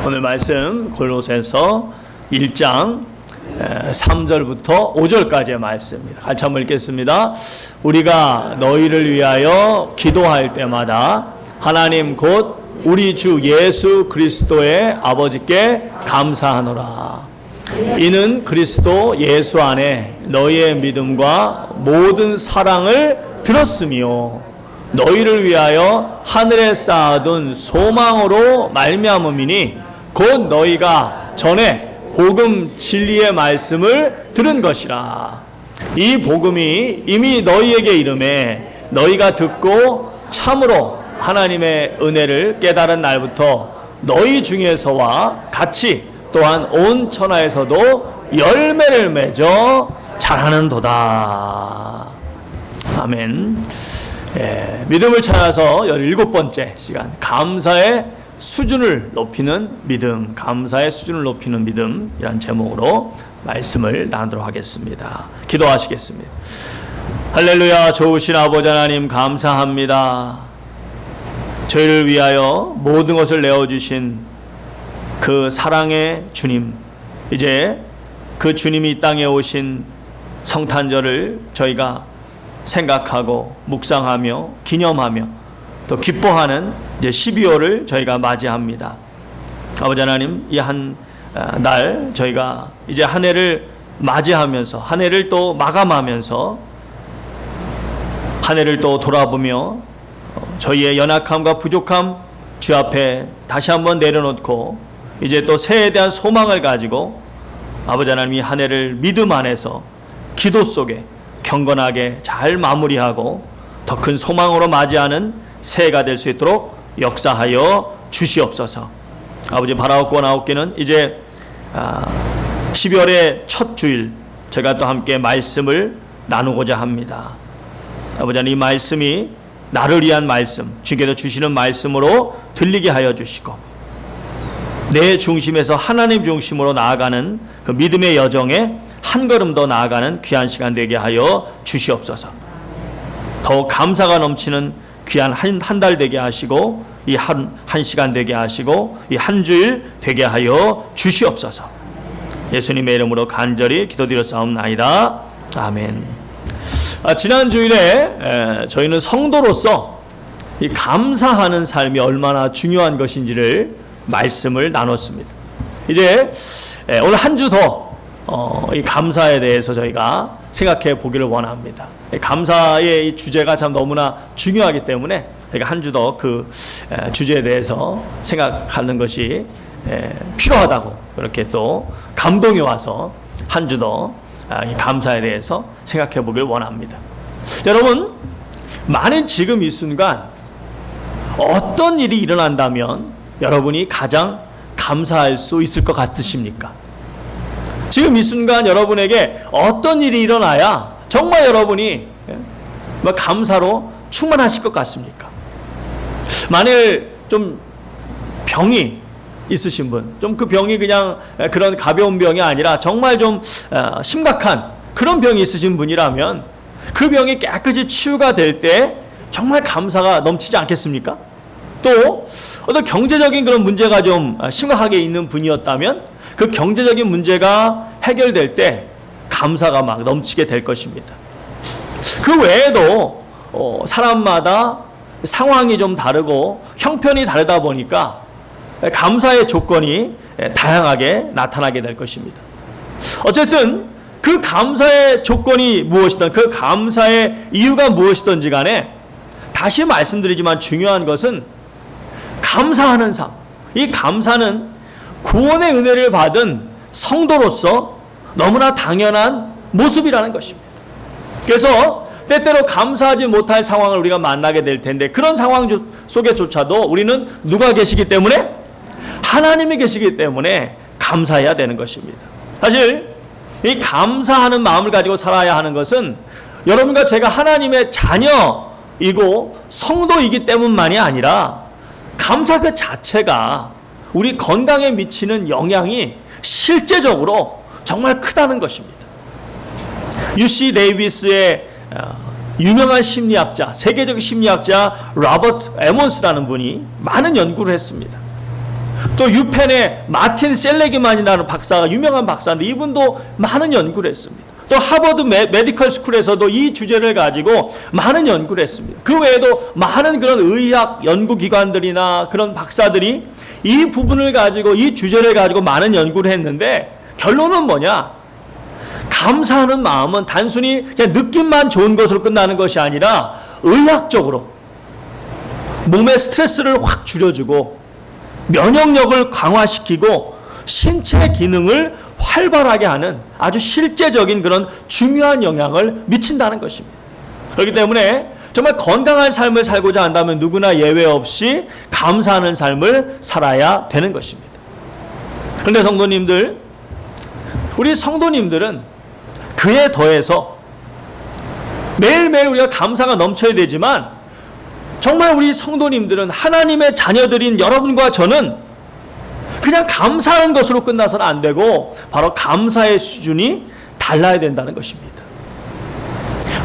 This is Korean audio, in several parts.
오늘 말씀 골로새서 1장 3절부터 5절까지의 말씀입니다. 같이 한번 읽겠습니다. 우리가 너희를 위하여 기도할 때마다 하나님 곧 우리 주 예수 그리스도의 아버지께 감사하노라. 이는 그리스도 예수 안에 너희의 믿음과 모든 사랑을 들었으며 너희를 위하여 하늘에 쌓아둔 소망으로 말미암음이니 곧 너희가 전에 복음 진리의 말씀을 들은 것이라. 이 복음이 이미 너희에게 이름에 너희가 듣고 참으로 하나님의 은혜를 깨달은 날부터 너희 중에서와 같이 또한 온 천하에서도 열매를 맺어 자라는도다. 아멘. 믿음을 찾아서 17번째 시간, 감사의 수준을 높이는 믿음, 감사의 수준을 높이는 믿음이란 제목으로 말씀을 나누도록 하겠습니다. 기도하시겠습니다. 할렐루야. 좋으신 아버지 하나님 감사합니다. 저희를 위하여 모든 것을 내어주신 그 사랑의 주님, 이제 그 주님이 이 땅에 오신 성탄절을 저희가 생각하고 묵상하며 기념하며 또 기뻐하는 이제 12월을 저희가 맞이합니다. 아버지 하나님, 이 한 날 저희가 이제 한 해를 맞이하면서 한 해를 또 마감하면서 한 해를 또 돌아보며 저희의 연약함과 부족함 주 앞에 다시 한번 내려놓고 이제 또 새해에 대한 소망을 가지고 아버지 하나님, 이 한 해를 믿음 안에서 기도 속에 경건하게 잘 마무리하고 더 큰 소망으로 맞이하는 새해가 될 수 있도록 역사하여 주시옵소서. 아버지, 바라옵고나옵기는 이제 12월의 첫 주일 제가 또 함께 말씀을 나누고자 합니다. 아버지, 이 말씀이 나를 위한 말씀, 주께서 주시는 말씀으로 들리게 하여 주시고 내 중심에서 하나님 중심으로 나아가는 그 믿음의 여정에 한 걸음 더 나아가는 귀한 시간 되게 하여 주시옵소서. 더욱 감사가 넘치는 귀한 한 달 되게 하시고 이 한 시간 되게 하시고 이 한 주일 되게 하여 주시옵소서. 예수님의 이름으로 간절히 기도드렸사옵나이다. 아멘. 지난 주일에 저희는 성도로서 이 감사하는 삶이 얼마나 중요한 것인지를 말씀을 나눴습니다. 이제 오늘 한 주 더 이 감사에 대해서 저희가 생각해 보기를 원합니다. 감사의 이 주제가 참 너무나 중요하기 때문에 저희가 한 주 더 그 주제에 대해서 생각하는 것이 필요하다고 이렇게 또 감동이 와서 한 주 더 이 감사에 대해서 생각해 보기를 원합니다. 여러분, 만일 지금 이 순간 어떤 일이 일어난다면 여러분이 가장 감사할 수 있을 것 같으십니까? 지금 이 순간 여러분에게 어떤 일이 일어나야 정말 여러분이 감사로 충만하실 것 같습니까? 만일 좀 병이 있으신 분, 좀 그 병이 그냥 그런 가벼운 병이 아니라 정말 좀 심각한 그런 병이 있으신 분이라면 그 병이 깨끗이 치유가 될 때 정말 감사가 넘치지 않겠습니까? 또 어떤 경제적인 그런 문제가 좀 심각하게 있는 분이었다면 그 경제적인 문제가 해결될 때 감사가 막 넘치게 될 것입니다. 그 외에도 사람마다 상황이 좀 다르고 형편이 다르다 보니까 감사의 조건이 다양하게 나타나게 될 것입니다. 어쨌든 그 감사의 조건이 무엇이든 그 감사의 이유가 무엇이든지 간에 다시 말씀드리지만 중요한 것은 감사하는 삶. 이 감사는 구원의 은혜를 받은 성도로서 너무나 당연한 모습이라는 것입니다. 그래서 때때로 감사하지 못할 상황을 우리가 만나게 될 텐데 그런 상황 속에조차도 우리는 누가 계시기 때문에? 하나님이 계시기 때문에 감사해야 되는 것입니다. 사실 이 감사하는 마음을 가지고 살아야 하는 것은 여러분과 제가 하나님의 자녀이고 성도이기 때문만이 아니라 감사 그 자체가 우리 건강에 미치는 영향이 실제적으로 정말 크다는 것입니다. UC 데이비스의 유명한 심리학자, 세계적 심리학자 로버트 에몬스라는 분이 많은 연구를 했습니다. 또 유펜의 마틴 셀레기만이라는 박사가 유명한 박사인데 이분도 많은 연구를 했습니다. 또 하버드 메디컬 스쿨에서도 이 주제를 가지고 많은 연구를 했습니다. 그 외에도 많은 그런 의학 연구기관들이나 그런 박사들이 이 부분을 가지고 이 주제를 가지고 많은 연구를 했는데 결론은 뭐냐? 감사하는 마음은 단순히 그냥 느낌만 좋은 것으로 끝나는 것이 아니라 의학적으로 몸의 스트레스를 확 줄여주고 면역력을 강화시키고 신체 기능을 활발하게 하는 아주 실제적인 그런 중요한 영향을 미친다는 것입니다. 그렇기 때문에 정말 건강한 삶을 살고자 한다면 누구나 예외 없이 감사하는 삶을 살아야 되는 것입니다. 그런데 성도님들, 우리 성도님들은 그에 더해서 매일매일 우리가 감사가 넘쳐야 되지만 정말 우리 성도님들은 하나님의 자녀들인 여러분과 저는 그냥 감사하는 것으로 끝나서는 안 되고 바로 감사의 수준이 달라야 된다는 것입니다.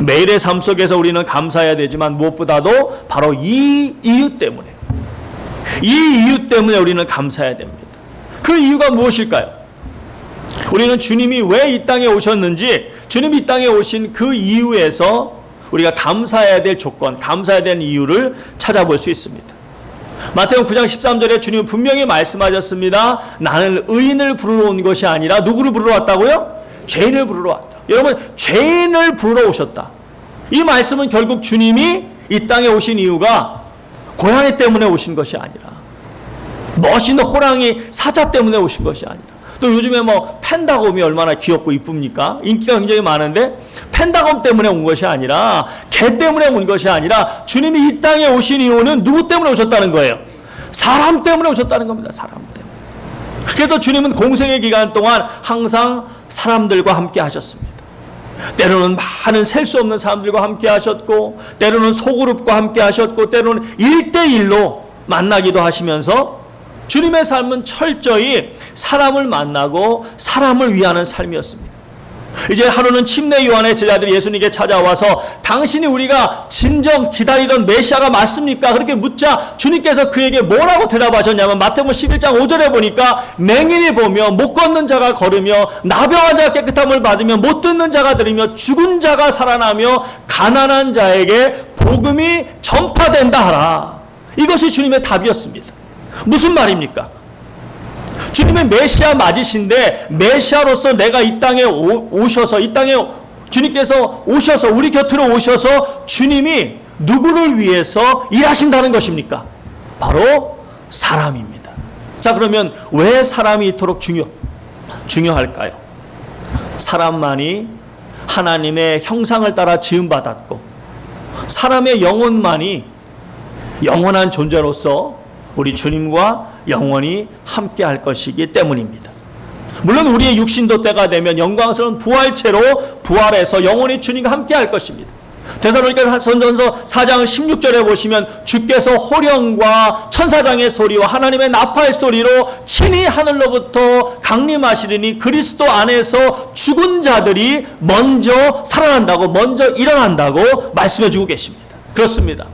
매일의 삶 속에서 우리는 감사해야 되지만 무엇보다도 바로 이 이유 때문에 우리는 감사해야 됩니다. 그 이유가 무엇일까요? 우리는 주님이 왜 이 땅에 오셨는지 주님이 이 땅에 오신 그 이유에서 우리가 감사해야 될 조건, 감사해야 되는 이유를 찾아볼 수 있습니다. 마태복음 9장 13절에 주님은 분명히 말씀하셨습니다. 나는 의인을 부르러 온 것이 아니라 누구를 부르러 왔다고요? 죄인을 부르러 왔다. 여러분, 죄인을 부르러 오셨다. 이 말씀은 결국 주님이 이 땅에 오신 이유가 고양이 때문에 오신 것이 아니라 멋있는 호랑이 사자 때문에 오신 것이 아니라 또 요즘에 뭐 펜다곰이 얼마나 귀엽고 이쁩니까? 인기가 굉장히 많은데 펜다곰 때문에 온 것이 아니라 개 때문에 온 것이 아니라 주님이 이 땅에 오신 이유는 누구 때문에 오셨다는 거예요? 사람 때문에 오셨다는 겁니다. 사람 때문에. 그래서 주님은 공생의 기간 동안 항상 사람들과 함께 하셨습니다. 때로는 많은 셀 수 없는 사람들과 함께 하셨고 때로는 소그룹과 함께 하셨고 때로는 1대1로 만나기도 하시면서 주님의 삶은 철저히 사람을 만나고 사람을 위하는 삶이었습니다. 이제 하루는 침례 요한의 제자들이 예수님께 찾아와서 당신이 우리가 진정 기다리던 메시아가 맞습니까? 그렇게 묻자 주님께서 그에게 뭐라고 대답하셨냐면 마태복음 11장 5절에 보니까 맹인이 보며 못 걷는 자가 걸으며 나병한 자가 깨끗함을 받으며 못 듣는 자가 들으며 죽은 자가 살아나며 가난한 자에게 복음이 전파된다 하라. 이것이 주님의 답이었습니다. 무슨 말입니까? 주님의 메시아 맞으신데 메시아로서 내가 이 땅에 오셔서 이 땅에 주님께서 오셔서 우리 곁으로 오셔서 주님이 누구를 위해서 일하신다는 것입니까? 바로 사람입니다. 자, 그러면 왜 사람이 이토록 중요할까요? 사람만이 하나님의 형상을 따라 지음받았고 사람의 영혼만이 영원한 존재로서 우리 주님과 영원히 함께 할 것이기 때문입니다. 물론 우리의 육신도 때가 되면 영광스러운 부활체로 부활해서 영원히 주님과 함께 할 것입니다. 데살로니가 전서 4장 16절에 보시면 주께서 호령과 천사장의 소리와 하나님의 나팔 소리로 친히 하늘로부터 강림하시리니 그리스도 안에서 죽은 자들이 먼저 살아난다고 먼저 일어난다고 말씀해 주고 계십니다. 그렇습니다.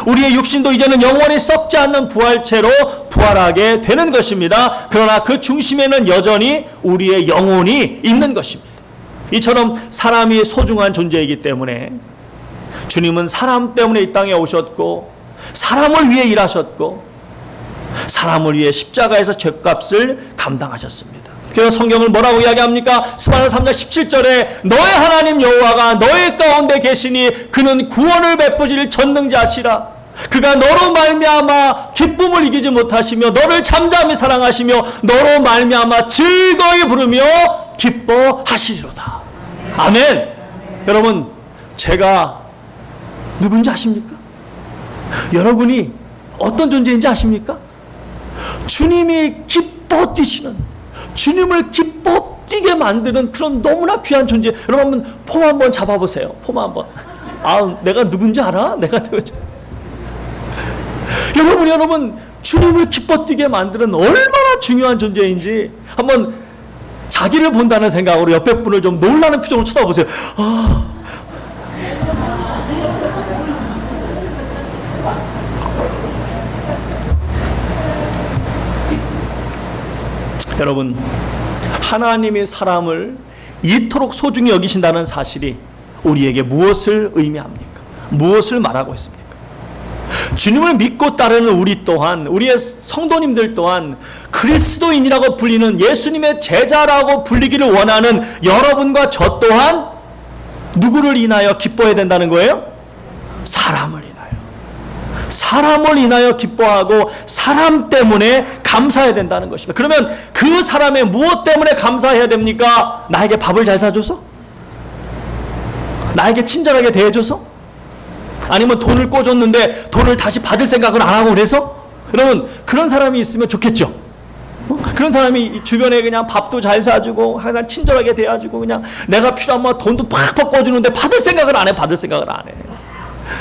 우리의 육신도 이제는 영원히 썩지 않는 부활체로 부활하게 되는 것입니다. 그러나 그 중심에는 여전히 우리의 영혼이 있는 것입니다. 이처럼 사람이 소중한 존재이기 때문에 주님은 사람 때문에 이 땅에 오셨고 사람을 위해 일하셨고 사람을 위해 십자가에서 죗값을 감당하셨습니다. 그래서 성경을 뭐라고 이야기합니까? 스바냐 3장 17절에 너의 하나님 여호와가 너의 가운데 계시니 그는 구원을 베푸실 전능자시라. 그가 너로 말미암아 기쁨을 이기지 못하시며 너를 잠잠히 사랑하시며 너로 말미암아 즐거이 부르며 기뻐하시리로다. 아멘. 여러분, 제가 누군지 아십니까? 여러분이 어떤 존재인지 아십니까? 주님이 기뻐 뛰시는, 주님을 기뻐 뛰게 만드는 그런 너무나 귀한 존재. 여러분 한번 폼 한번 잡아보세요. 폼 한번. 아, 내가 누군지 알아? 내가 누군지. 여러분 주님을 기뻐 뛰게 만드는 얼마나 중요한 존재인지 한번 자기를 본다는 생각으로 옆에 분을 좀 놀라는 표정으로 쳐다보세요. 여러분, 하나님이 사람을 이토록 소중히 여기신다는 사실이 우리에게 무엇을 의미합니까? 무엇을 말하고 있습니까? 주님을 믿고 따르는 우리 또한, 우리의 성도님들 또한 그리스도인이라고 불리는 예수님의 제자라고 불리기를 원하는 여러분과 저 또한 누구를 인하여 기뻐해야 된다는 거예요? 사람을 인하여. 사람을 인하여 기뻐하고 사람 때문에 감사해야 된다는 것입니다. 그러면 그 사람의 무엇 때문에 감사해야 됩니까? 나에게 밥을 잘 사줘서? 나에게 친절하게 대해줘서? 아니면 돈을 꿔줬는데 돈을 다시 받을 생각을 안 하고 그래서? 그러면 그런 사람이 있으면 좋겠죠. 그런 사람이 주변에 그냥 밥도 잘 사주고 항상 친절하게 대해주고 그냥 내가 필요하면 돈도 팍팍 꿔주는데 받을 생각을 안 해. 받을 생각을 안 해.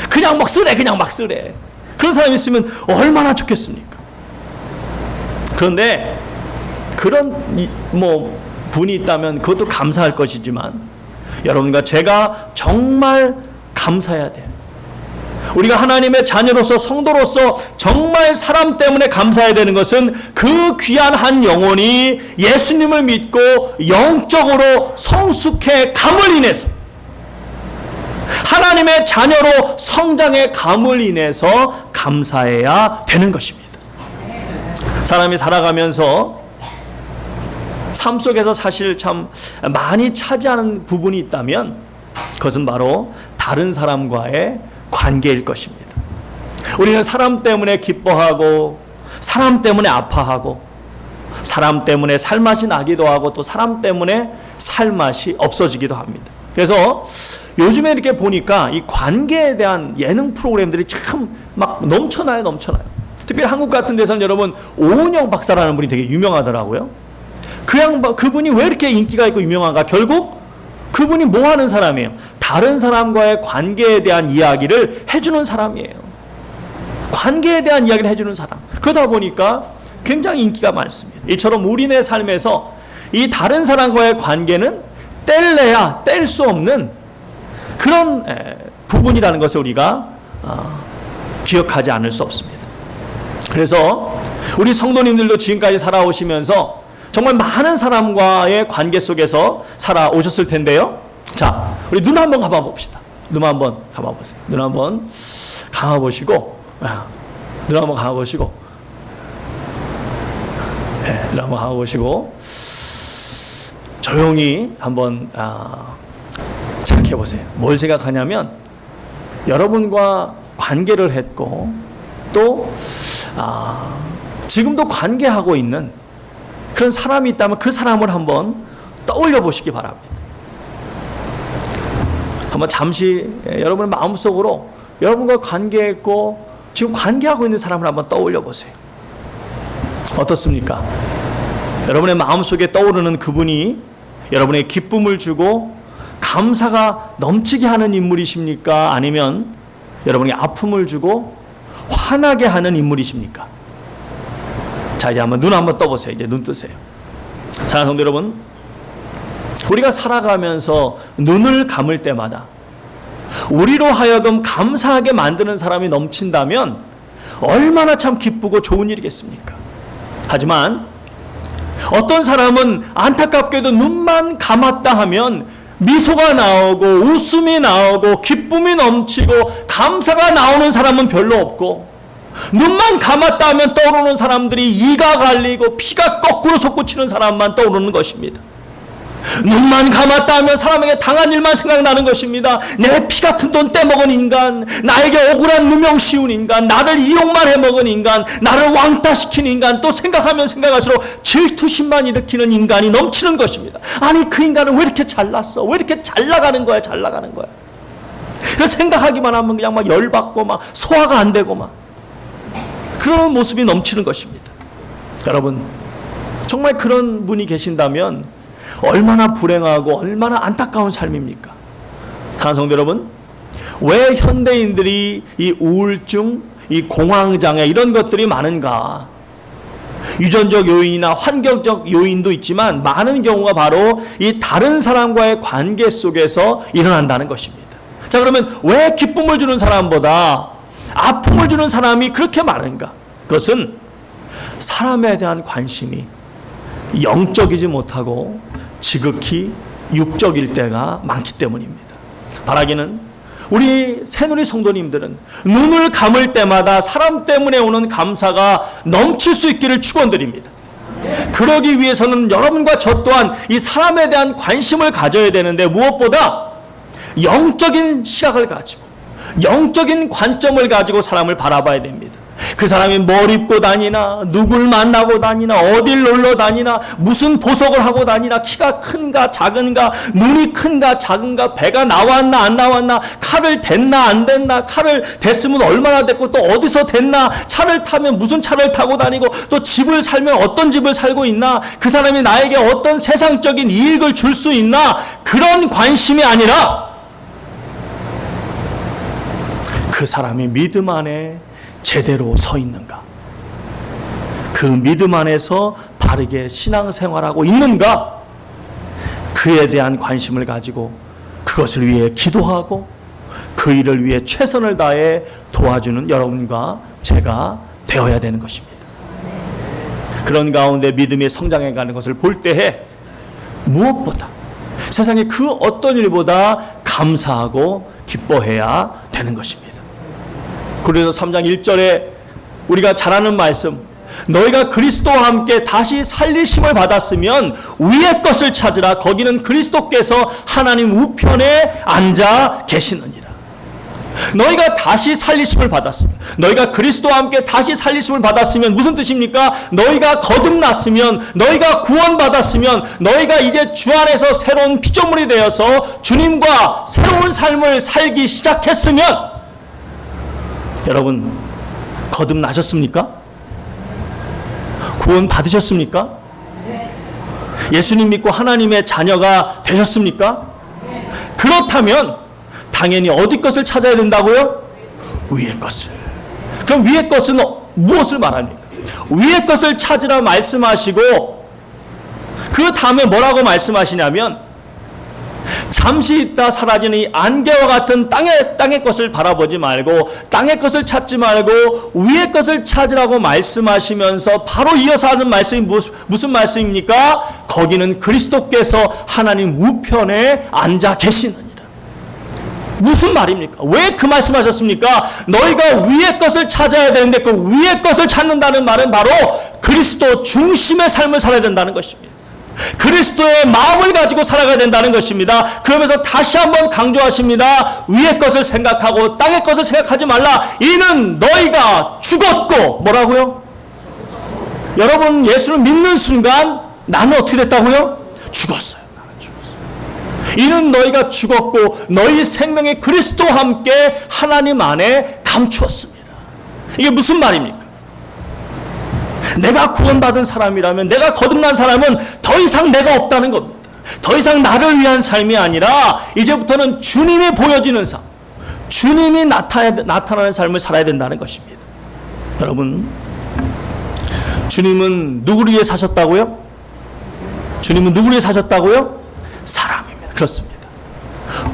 그냥 막 쓰래. 그냥 막 쓰래. 그런 사람이 있으면 얼마나 좋겠습니까? 그런데 그런 분이 있다면 그것도 감사할 것이지만 여러분과 제가 정말 감사해야 돼요. 우리가 하나님의 자녀로서 성도로서 정말 사람 때문에 감사해야 되는 것은 그 귀한 한 영혼이 예수님을 믿고 영적으로 성숙해 감을 인해서 하나님의 자녀로 성장의 감을 인해서 감사해야 되는 것입니다. 사람이 살아가면서 삶 속에서 사실 참 많이 차지하는 부분이 있다면 그것은 바로 다른 사람과의 관계일 것입니다. 우리는 사람 때문에 기뻐하고 사람 때문에 아파하고 사람 때문에 살맛이 나기도 하고 또 사람 때문에 살맛이 없어지기도 합니다. 그래서 요즘에 이렇게 보니까 이 관계에 대한 예능 프로그램들이 참 막 넘쳐나요. 특별히 한국 같은 데서는 여러분 오은영 박사라는 분이 되게 유명하더라고요. 그분이 왜 이렇게 인기가 있고 유명한가? 결국 그분이 뭐 하는 사람이에요? 다른 사람과의 관계에 대한 이야기를 해주는 사람이에요. 관계에 대한 이야기를 해주는 사람. 그러다 보니까 굉장히 인기가 많습니다. 이처럼 우리네 삶에서 이 다른 사람과의 관계는 뗄래야 뗄 수 없는 그런 부분이라는 것을 우리가 기억하지 않을 수 없습니다. 그래서 우리 성도님들도 지금까지 살아오시면서 정말 많은 사람과의 관계 속에서 살아오셨을 텐데요. 자, 우리 눈 한번 감아 봅시다. 눈 한번 감아 보세요. 눈 한번 감아 보시고, 눈 한번 감아 보시고, 눈 한번 감아 보시고, 조용히 한번 생각해 보세요. 뭘 생각하냐면 여러분과 관계를 했고 또 지금도 관계하고 있는 그런 사람이 있다면 그 사람을 한번 떠올려 보시기 바랍니다. 한번 잠시 여러분의 마음속으로 여러분과 관계했고 지금 관계하고 있는 사람을 한번 떠올려 보세요. 어떻습니까? 여러분의 마음속에 떠오르는 그분이 여러분의 기쁨을 주고 감사가 넘치게 하는 인물이십니까? 아니면 여러분이 아픔을 주고 화나게 하는 인물이십니까? 자, 이제 한번 눈 한번 떠보세요. 이제 눈 뜨세요. 사랑하는 성도 여러분, 우리가 살아가면서 눈을 감을 때마다 우리로 하여금 감사하게 만드는 사람이 넘친다면 얼마나 참 기쁘고 좋은 일이겠습니까? 하지만 어떤 사람은 안타깝게도 눈만 감았다 하면 미소가 나오고 웃음이 나오고 기쁨이 넘치고 감사가 나오는 사람은 별로 없고 눈만 감았다 하면 떠오르는 사람들이 이가 갈리고 피가 거꾸로 솟구치는 사람만 떠오르는 것입니다. 눈만 감았다 하면 사람에게 당한 일만 생각나는 것입니다. 내 피 같은 돈 떼먹은 인간, 나에게 억울한 누명 씌운 인간, 나를 이용만 해먹은 인간, 나를 왕따시킨 인간, 또 생각하면 생각할수록 질투심만 일으키는 인간이 넘치는 것입니다. 아니 그 인간은 왜 이렇게 잘났어? 왜 이렇게 잘 나가는 거야? 그래서 생각하기만 하면 그냥 막 열받고 막 소화가 안 되고 막 그런 모습이 넘치는 것입니다. 여러분, 정말 그런 분이 계신다면 얼마나 불행하고 얼마나 안타까운 삶입니까? 사랑하는 성도 여러분, 왜 현대인들이 이 우울증, 이 공황장애 이런 것들이 많은가? 유전적 요인이나 환경적 요인도 있지만 많은 경우가 바로 이 다른 사람과의 관계 속에서 일어난다는 것입니다. 자, 그러면 왜 기쁨을 주는 사람보다 아픔을 주는 사람이 그렇게 많은가? 그것은 사람에 대한 관심이 영적이지 못하고 지극히 육적일 때가 많기 때문입니다. 바라기는 우리 새누리 성도님들은 눈을 감을 때마다 사람 때문에 오는 감사가 넘칠 수 있기를 축원드립니다. 그러기 위해서는 여러분과 저 또한 이 사람에 대한 관심을 가져야 되는데, 무엇보다 영적인 시각을 가지고 영적인 관점을 가지고 사람을 바라봐야 됩니다. 그 사람이 뭘 입고 다니나, 누굴 만나고 다니나, 어딜 놀러 다니나, 무슨 보석을 하고 다니나, 키가 큰가 작은가, 눈이 큰가 작은가, 배가 나왔나 안 나왔나, 칼을 댔나 안 댔나, 칼을 댔으면 얼마나 됐고 또 어디서 댔나, 차를 타면 무슨 차를 타고 다니고, 또 집을 살면 어떤 집을 살고 있나, 그 사람이 나에게 어떤 세상적인 이익을 줄 수 있나, 그런 관심이 아니라 그 사람이 믿음 안에 제대로 서 있는가, 그 믿음 안에서 바르게 신앙생활하고 있는가, 그에 대한 관심을 가지고 그것을 위해 기도하고 그 일을 위해 최선을 다해 도와주는 여러분과 제가 되어야 되는 것입니다. 그런 가운데 믿음이 성장해가는 것을 볼 때에 무엇보다, 세상에 그 어떤 일보다 감사하고 기뻐해야 되는 것입니다. 그래서 3장 1절에 우리가 잘 아는 말씀, 너희가 그리스도와 함께 다시 살리심을 받았으면 위의 것을 찾으라. 거기는 그리스도께서 하나님 우편에 앉아 계시느니라. 너희가 다시 살리심을 받았으면, 너희가 그리스도와 함께 다시 살리심을 받았으면 무슨 뜻입니까? 너희가 거듭났으면, 너희가 구원받았으면, 너희가 이제 주 안에서 새로운 피조물이 되어서 주님과 새로운 삶을 살기 시작했으면, 여러분 거듭나셨습니까? 구원 받으셨습니까? 예수님 믿고 하나님의 자녀가 되셨습니까? 그렇다면 당연히 어디 것을 찾아야 된다고요? 위의 것을. 그럼 위의 것은 무엇을 말합니까? 위의 것을 찾으라 말씀하시고 그 다음에 뭐라고 말씀하시냐면, 잠시 있다 사라지는 이 안개와 같은 땅의 것을 바라보지 말고, 땅의 것을 찾지 말고 위의 것을 찾으라고 말씀하시면서 바로 이어서 하는 말씀이 무슨 말씀입니까? 거기는 그리스도께서 하나님 우편에 앉아 계시느니라. 무슨 말입니까? 왜 그 말씀하셨습니까? 너희가 위의 것을 찾아야 되는데, 그 위의 것을 찾는다는 말은 바로 그리스도 중심의 삶을 살아야 된다는 것입니다. 그리스도의 마음을 가지고 살아가야 된다는 것입니다. 그러면서 다시 한번 강조하십니다. 위의 것을 생각하고 땅의 것을 생각하지 말라. 이는 너희가 죽었고, 뭐라고요? 여러분 예수를 믿는 순간 나는 어떻게 됐다고요? 죽었어요. 나는 죽었어요. 이는 너희가 죽었고 너희 생명이 그리스도와 함께 하나님 안에 감추었습니다. 이게 무슨 말입니까? 내가 구원받은 사람이라면, 내가 거듭난 사람은 더 이상 내가 없다는 겁니다. 더 이상 나를 위한 삶이 아니라 이제부터는 주님이 보여지는 삶, 주님이 나타나는 삶을 살아야 된다는 것입니다. 여러분, 주님은 누구를 위해 사셨다고요? 주님은 누구를 위해 사셨다고요? 사람입니다. 그렇습니다.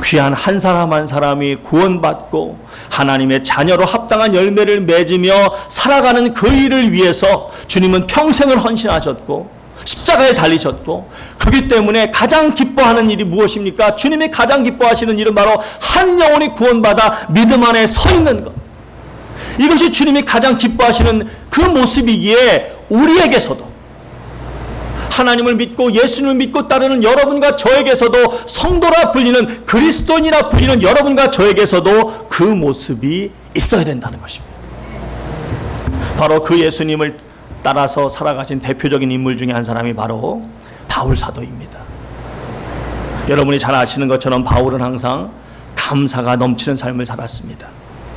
귀한 한 사람 한 사람이 구원받고 하나님의 자녀로 합당한 열매를 맺으며 살아가는 그 일을 위해서 주님은 평생을 헌신하셨고 십자가에 달리셨고, 그렇기 때문에 가장 기뻐하는 일이 무엇입니까? 주님이 가장 기뻐하시는 일은 바로 한 영혼이 구원받아 믿음 안에 서 있는 것. 이것이 주님이 가장 기뻐하시는 그 모습이기에 우리에게서도, 하나님을 믿고 예수님을 믿고 따르는 여러분과 저에게서도, 성도라 불리는 그리스도인이라 불리는 여러분과 저에게서도 그 모습이 있어야 된다는 것입니다. 바로 그 예수님을 따라서 살아가신 대표적인 인물 중에 한 사람이 바로 바울 사도입니다. 여러분이 잘 아시는 것처럼 바울은 항상 감사가 넘치는 삶을 살았습니다.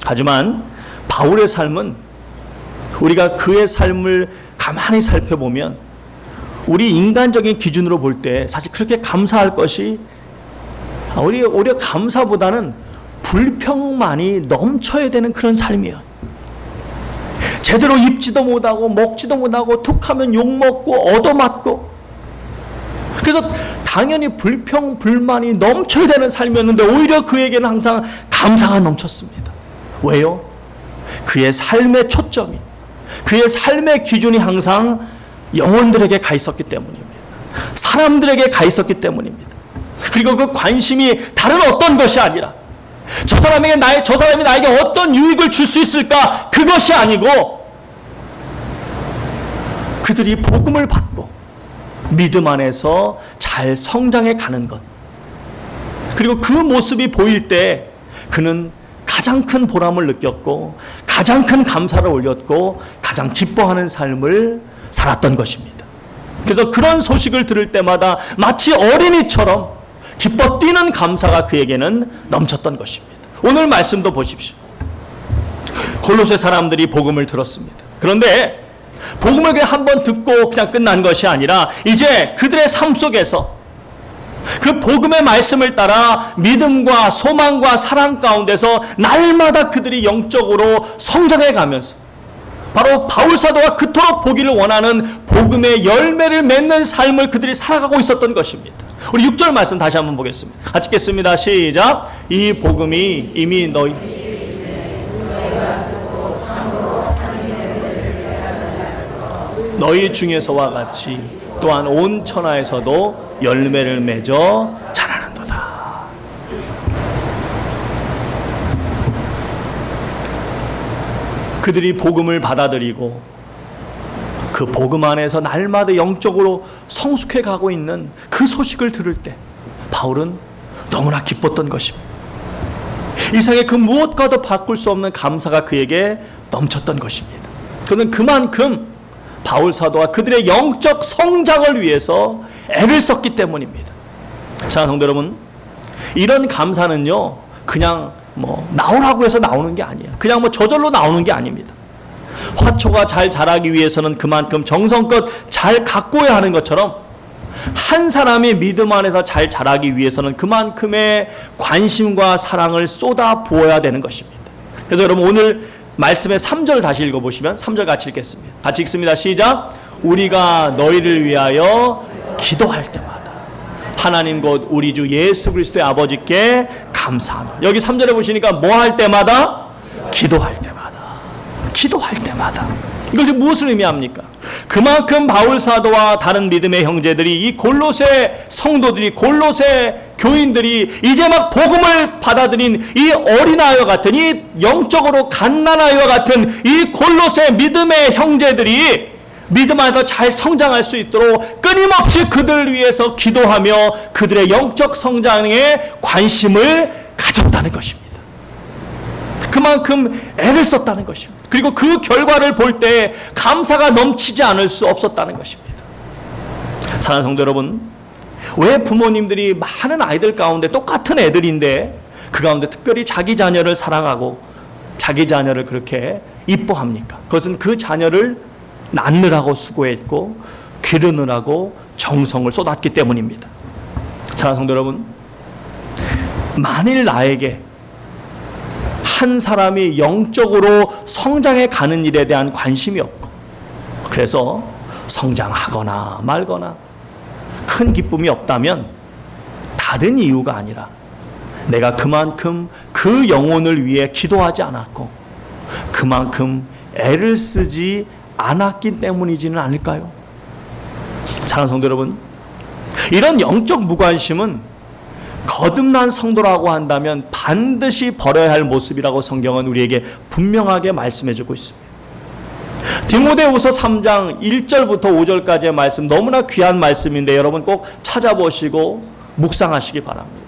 하지만 바울의 삶은, 우리가 그의 삶을 가만히 살펴보면 우리 인간적인 기준으로 볼 때 사실 그렇게 감사할 것이, 오히려 감사보다는 불평만이 넘쳐야 되는 그런 삶이에요. 제대로 입지도 못하고 먹지도 못하고 툭하면 욕먹고 얻어맞고, 그래서 당연히 불평 불만이 넘쳐야 되는 삶이었는데 오히려 그에게는 항상 감사가 넘쳤습니다. 왜요? 그의 삶의 초점이, 그의 삶의 기준이 항상 영혼들에게 가 있었기 때문입니다. 사람들에게 가 있었기 때문입니다. 그리고 그 관심이 다른 어떤 것이 아니라 저 사람이 나에게 어떤 유익을 줄 수 있을까, 그것이 아니고 그들이 복음을 받고 믿음 안에서 잘 성장해 가는 것, 그리고 그 모습이 보일 때 그는 가장 큰 보람을 느꼈고 가장 큰 감사를 올렸고 가장 기뻐하는 삶을 살았던 것입니다. 그래서 그런 소식을 들을 때마다 마치 어린이처럼 기뻐 뛰는 감사가 그에게는 넘쳤던 것입니다. 오늘 말씀도 보십시오. 골로새 사람들이 복음을 들었습니다. 그런데 복음을 그냥 한번 듣고 그냥 끝난 것이 아니라 이제 그들의 삶 속에서 그 복음의 말씀을 따라 믿음과 소망과 사랑 가운데서 날마다 그들이 영적으로 성장해 가면서 바로 바울 사도가 그토록 보기를 원하는 복음의 열매를 맺는 삶을 그들이 살아가고 있었던 것입니다. 우리 6절 말씀 다시 한번 보겠습니다. 같이 읽겠습니다. 시작. 이 복음이 이미 너희 중에서와 같이 또한 온 천하에서도 열매를 맺어 자라는도다. 그들이 복음을 받아들이고 그 복음 안에서 날마다 영적으로 성숙해 가고 있는 그 소식을 들을 때 바울은 너무나 기뻤던 것입니다. 이 세상의 그 무엇과도 바꿀 수 없는 감사가 그에게 넘쳤던 것입니다. 그는 그만큼 바울 사도와 그들의 영적 성장을 위해서 애를 썼기 때문입니다. 자, 성도 여러분, 이런 감사는요 그냥 나오라고 해서 나오는 게 아니에요. 그냥 저절로 나오는 게 아닙니다. 화초가 잘 자라기 위해서는 그만큼 정성껏 잘 가꿔야 하는 것처럼 한 사람이 믿음 안에서 잘 자라기 위해서는 그만큼의 관심과 사랑을 쏟아 부어야 되는 것입니다. 그래서 여러분 오늘 말씀의 3절 다시 읽어보시면 3절 같이 읽겠습니다. 같이 읽습니다. 시작. 우리가 너희를 위하여 기도할 때마다 하나님 곧 우리 주 예수 그리스도의 아버지께 감사하노. 여기 3절에 보시니까 뭐 할 때마다? 기도할 때마다. 기도할 때마다. 이것이 무엇을 의미합니까? 그만큼 바울 사도와 다른 믿음의 형제들이 이 골로새 성도들이, 골로새 교인들이 이제 막 복음을 받아들인 이 어린아이와 같은, 이 영적으로 갓난아이와 같은 이 골로새 믿음의 형제들이 믿음 안에서 잘 성장할 수 있도록 끊임없이 그들을 위해서 기도하며 그들의 영적 성장에 관심을 가졌다는 것입니다. 그만큼 애를 썼다는 것입니다. 그리고 그 결과를 볼 때 감사가 넘치지 않을 수 없었다는 것입니다. 사랑하는 성도 여러분, 왜 부모님들이 많은 아이들 가운데 똑같은 애들인데 그 가운데 특별히 자기 자녀를 사랑하고 자기 자녀를 그렇게 이뻐합니까? 그것은 그 자녀를 낳느라고 수고했고 기르느라고 정성을 쏟았기 때문입니다. 사랑하는 성도 여러분, 만일 나에게 한 사람이 영적으로 성장해 가는 일에 대한 관심이 없고 그래서 성장하거나 말거나 큰 기쁨이 없다면 다른 이유가 아니라 내가 그만큼 그 영혼을 위해 기도하지 않았고 그만큼 애를 쓰지 않았기 때문이지는 않을까요? 사랑하는 성도 여러분, 이런 영적 무관심은 거듭난 성도라고 한다면 반드시 버려야 할 모습이라고 성경은 우리에게 분명하게 말씀해주고 있습니다. 디모데후서 3장 1절부터 5절까지의 말씀, 너무나 귀한 말씀인데 여러분 꼭 찾아보시고 묵상하시기 바랍니다.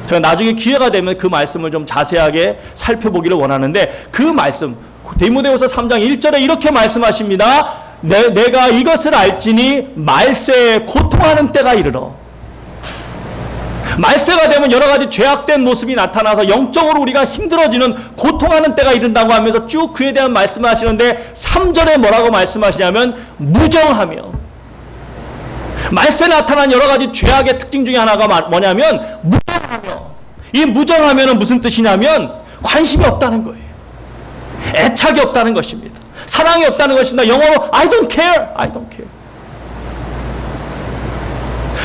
제가 나중에 기회가 되면 그 말씀을 좀 자세하게 살펴보기를 원하는데, 그 말씀 디모데후서 3장 1절에 이렇게 말씀하십니다. 내가 이것을 알지니 말세에 고통하는 때가 이르러. 말세가 되면 여러 가지 죄악된 모습이 나타나서 영적으로 우리가 힘들어지는, 고통하는 때가 이른다고 하면서 쭉 그에 대한 말씀을 하시는데 3절에 뭐라고 말씀하시냐면 무정하며, 말세에 나타난 여러 가지 죄악의 특징 중에 하나가 뭐냐면 무정하며, 이 무정하면은 무슨 뜻이냐면 관심이 없다는 거예요. 애착이 없다는 것입니다. 사랑이 없다는 것입니다. 영어로 I don't care, I don't care.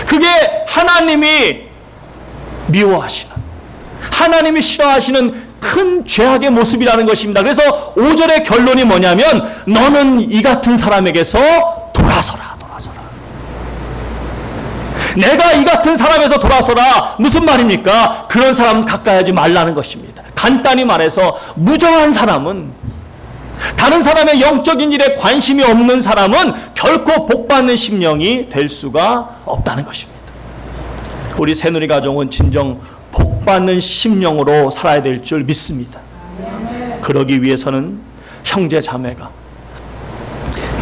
그게 하나님이 미워하시는, 하나님이 싫어하시는 큰 죄악의 모습이라는 것입니다. 그래서 5절의 결론이 뭐냐면 너는 이 같은 사람에게서 돌아서라. 내가 이 같은 사람에서 돌아서라. 무슨 말입니까? 그런 사람 가까이 하지 말라는 것입니다. 간단히 말해서 무정한 사람은, 다른 사람의 영적인 일에 관심이 없는 사람은 결코 복받는 심령이 될 수가 없다는 것입니다. 우리 새누리 가족은 진정 복받는 심령으로 살아야 될 줄 믿습니다. 그러기 위해서는 형제 자매가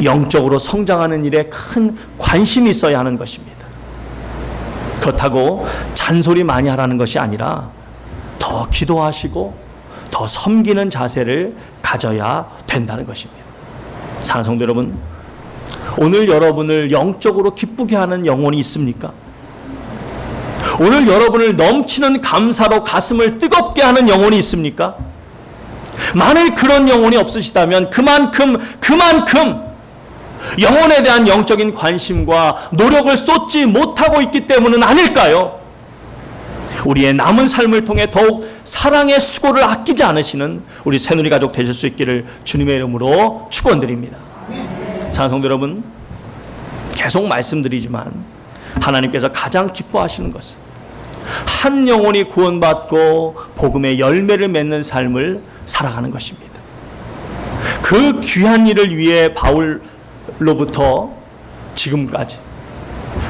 영적으로 성장하는 일에 큰 관심이 있어야 하는 것입니다. 그렇다고 잔소리 많이 하라는 것이 아니라 더 기도하시고 더 섬기는 자세를 가져야 된다는 것입니다. 사랑하는 성도 여러분, 오늘 여러분을 영적으로 기쁘게 하는 영혼이 있습니까? 오늘 여러분을 넘치는 감사로 가슴을 뜨겁게 하는 영혼이 있습니까? 만일 그런 영혼이 없으시다면 그만큼 영혼에 대한 영적인 관심과 노력을 쏟지 못하고 있기 때문은 아닐까요? 우리의 남은 삶을 통해 더욱 사랑의 수고를 아끼지 않으시는 우리 새누리 가족 되실 수 있기를 주님의 이름으로 축원드립니다. 사랑하는 성도 여러분, 계속 말씀드리지만 하나님께서 가장 기뻐하시는 것은 한 영혼이 구원받고 복음의 열매를 맺는 삶을 살아가는 것입니다. 그 귀한 일을 위해 바울로부터 지금까지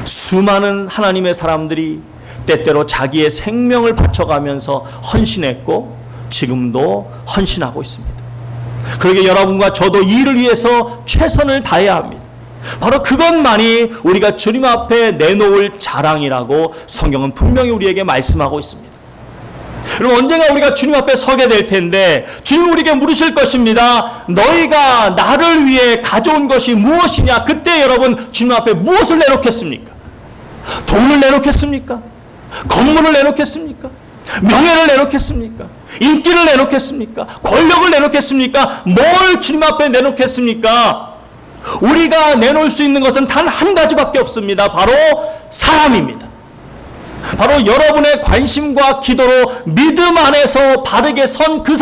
수많은 하나님의 사람들이 때때로 자기의 생명을 바쳐가면서 헌신했고 지금도 헌신하고 있습니다. 그러기에 여러분과 저도 이 일을 위해서 최선을 다해야 합니다. 바로 그것만이 우리가 주님 앞에 내놓을 자랑이라고 성경은 분명히 우리에게 말씀하고 있습니다. 여러분, 언젠가 우리가 주님 앞에 서게 될 텐데 주님 우리에게 물으실 것입니다. 너희가 나를 위해 가져온 것이 무엇이냐? 그때 여러분 주님 앞에 무엇을 내놓겠습니까? 돈을 내놓겠습니까? 건물을 내놓겠습니까? 명예를 내놓겠습니까? 인기를 내놓겠습니까? 권력을 내놓겠습니까? 뭘 주님 앞에 내놓겠습니까? 우리가 내놓을 수 있는 것은 단 한 가지밖에 없습니다. 바로 사람입니다. 바로 여러분의 관심과 기도로 믿음 안에서 바르게 선 그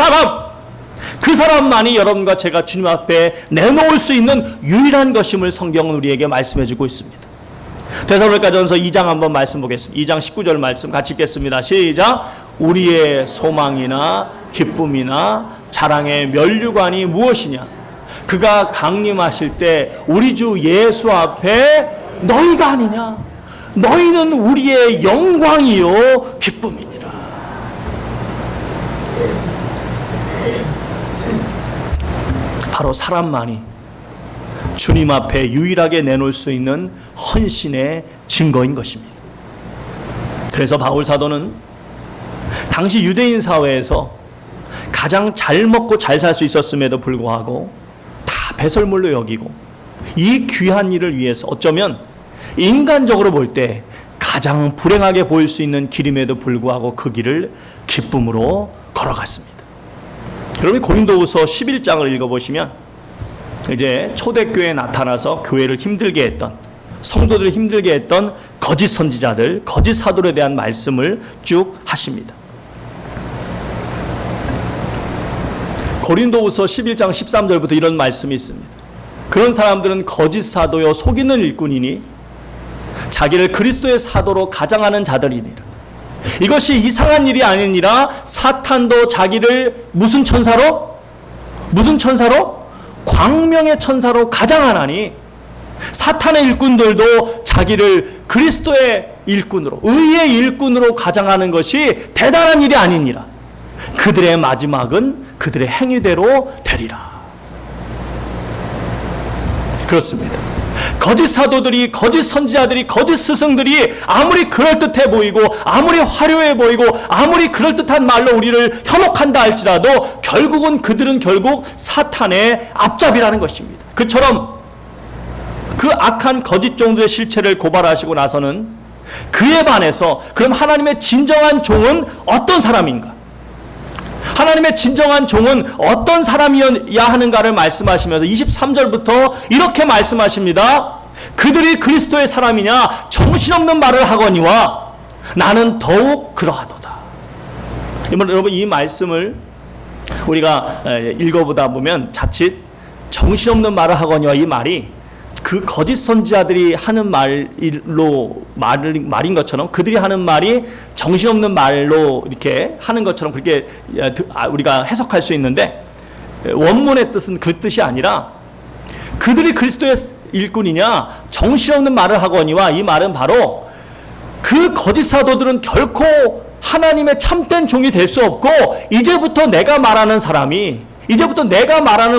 사람만이 여러분과 제가 주님 앞에 내놓을 수 있는 유일한 것임을 성경은 우리에게 말씀해주고 있습니다. 데살로니가전서 2장 한번 말씀 보겠습니다. 2장 19절 말씀 같이 읽겠습니다. 시작. 우리의 소망이나 기쁨이나 자랑의 면류관이 무엇이냐? 그가 강림하실 때 우리 주 예수 앞에 너희가 아니냐? 너희는 우리의 영광이요 기쁨이니라. 바로 사람만이 주님 앞에 유일하게 내놓을 수 있는 헌신의 증거인 것입니다. 그래서 바울 사도는 당시 유대인 사회에서 가장 잘 먹고 잘 살 수 있었음에도 불구하고 다 배설물로 여기고 이 귀한 일을 위해서 어쩌면 인간적으로 볼 때 가장 불행하게 보일 수 있는 길임에도 불구하고 그 길을 기쁨으로 걸어갔습니다. 여러분, 고린도후서 11장을 읽어보시면 이제 초대교회에 나타나서 교회를 힘들게 했던, 성도들을 힘들게 했던 거짓 선지자들, 거짓 사도에 대한 말씀을 쭉 하십니다. 고린도후서 11장 13절부터 이런 말씀이 있습니다. 그런 사람들은 거짓 사도요 속이는 일꾼이니 자기를 그리스도의 사도로 가장하는 자들이니라. 이것이 이상한 일이 아니니라. 사탄도 자기를 무슨 천사로? 광명의 천사로 가장하나니 사탄의 일꾼들도 자기를 그리스도의 일꾼으로, 의의 일꾼으로 가장하는 것이 대단한 일이 아니니라. 그들의 마지막은 그들의 행위대로 되리라. 그렇습니다. 거짓 사도들이, 거짓 선지자들이, 거짓 스승들이 아무리 그럴듯해 보이고 아무리 화려해 보이고 아무리 그럴듯한 말로 우리를 현혹한다 할지라도 결국은 그들은 결국 사탄의 앞잡이라는 것입니다. 그처럼 그 악한 거짓 종들의 실체를 고발하시고 나서는 그에 반해서 그럼 하나님의 진정한 종은 어떤 사람인가? 하나님의 진정한 종은 어떤 사람이어야 하는가를 말씀하시면서 23절부터 이렇게 말씀하십니다. 그들이 그리스도의 사람이냐? 정신없는 말을 하거니와 나는 더욱 그러하도다. 여러분, 이 말씀을 우리가 읽어보다 보면 자칫 정신없는 말을 하거니와 이 말이 그 거짓 선지자들이 하는 말인 것처럼, 그들이 하는 말이 정신없는 말로 이렇게 하는 것처럼 그렇게 우리가 해석할 수 있는데, 원문의 뜻은 그 뜻이 아니라 그들이 그리스도의 일꾼이냐 정신없는 말을 하거니와, 이 말은 바로 그 거짓 사도들은 결코 하나님의 참된 종이 될 수 없고, 이제부터 내가 말하는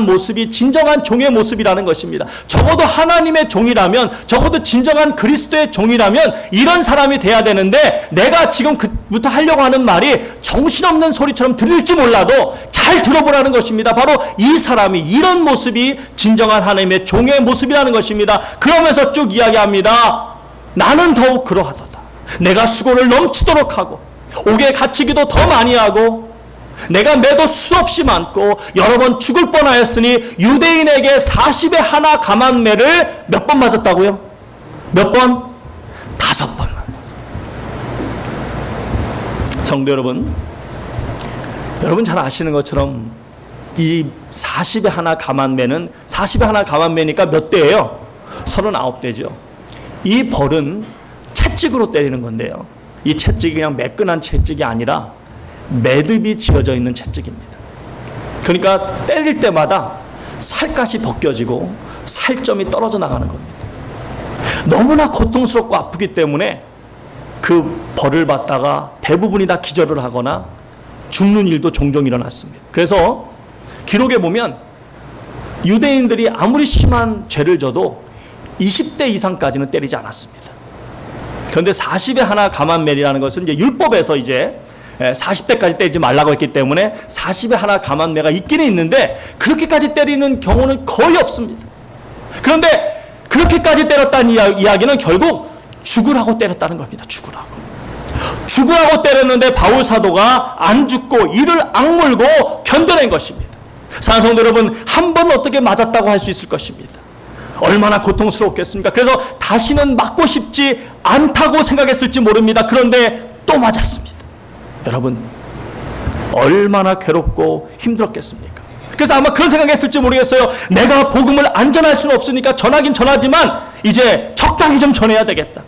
모습이 진정한 종의 모습이라는 것입니다. 적어도 하나님의 종이라면, 적어도 진정한 그리스도의 종이라면 이런 사람이 돼야 되는데, 내가 지금부터 하려고 하는 말이 정신없는 소리처럼 들릴지 몰라도 잘 들어보라는 것입니다. 바로 이 사람이, 이런 모습이 진정한 하나님의 종의 모습이라는 것입니다. 그러면서 쭉 이야기합니다. 나는 더욱 그러하도다. 내가 수고를 넘치도록 하고 옥에 갇히기도 더 많이 하고 내가 매도 수없이 많고 여러 번 죽을 뻔하였으니 유대인에게 40에 하나 감한 매를 몇 번 맞았다고요? 몇 번? 5번 맞았어요. 성도 여러분, 여러분 잘 아시는 것처럼 이 40에 하나 감한 매는, 40에 하나 감한 매니까 몇 대예요? 39대죠. 이 벌은 채찍으로 때리는 건데요, 이 채찍이 그냥 매끈한 채찍이 아니라 매듭이 지어져 있는 채찍입니다. 그러니까 때릴 때마다 살갗이 벗겨지고 살점이 떨어져 나가는 겁니다. 너무나 고통스럽고 아프기 때문에 그 벌을 받다가 대부분이 다 기절을 하거나 죽는 일도 종종 일어났습니다. 그래서 기록에 보면 유대인들이 아무리 심한 죄를 져도 20대 이상까지는 때리지 않았습니다. 그런데 40에 하나 감한 매라는 것은 이제 율법에서 이제 40대까지 때리지 말라고 했기 때문에 40에 하나 감한 매가 있기는 있는데, 그렇게까지 때리는 경우는 거의 없습니다. 그런데 그렇게까지 때렸다는 이야기는 결국 죽으라고 때렸다는 겁니다. 죽으라고 때렸는데 바울 사도가 안 죽고 이를 악물고 견뎌낸 것입니다. 사랑하는 성도 여러분, 한 번 어떻게 맞았다고 할 수 있을 것입니다. 얼마나 고통스럽겠습니까? 그래서 다시는 맞고 싶지 않다고 생각했을지 모릅니다. 그런데 또 맞았습니다. 여러분, 얼마나 괴롭고 힘들었겠습니까? 그래서 아마 그런 생각했을지 모르겠어요. 내가 복음을 안 전할 수는 없으니까 전하긴 전하지만 이제 적당히 좀 전해야 되겠다.